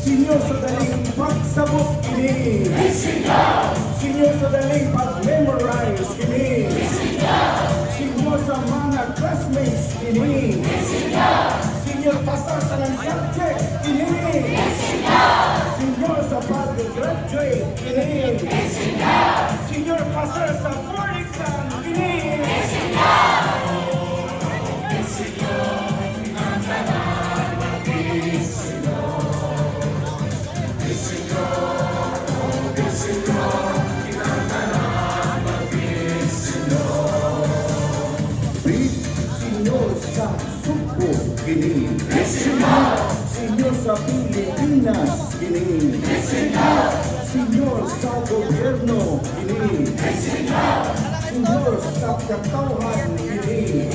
Senyor sa daling pagsabot ini. Senyor sa daling pag-memorize ini. Senyor sa mga classmates ini. Senyor pasar sa ng subject ini. Senyor sa pag-graduate ini. Senyor pasar sa board exam ini. Senyor sa Subo kini. Senyor sa Pilipinas kini. Senyor sa gobyerno kini. Senyor sa katauhan kini.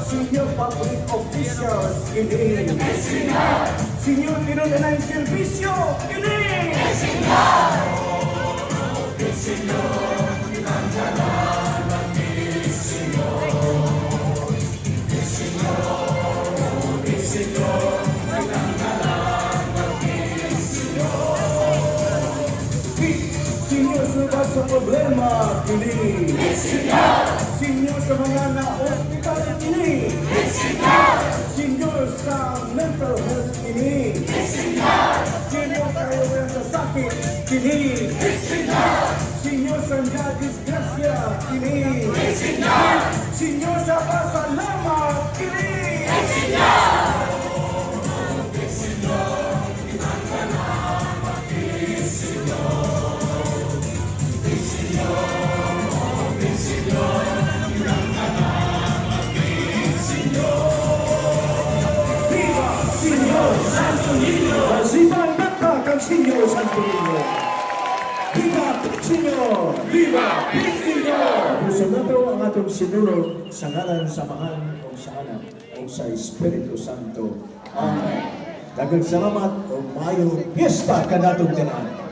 Senyor public officials kini. Senyor tinunay serbisyo kini. Senyor subat sa problema kini. Senyor sa mga na-hospital kini. Senyor sa mental health kini. Senyor kayo sa sakit kini. Senyor sa disgrasya kini. Senyor sa pasalamat kini. Simbang mata kang Senyor Santo Niño. Viva Senyor! Viva Senyor! Gusto na ito ang atong sinulog sa ngalan sa Amahan o sa Anak o sa Espiritu Santo. Amen. Daghang salamat o mayong piyesta kanatong tanan.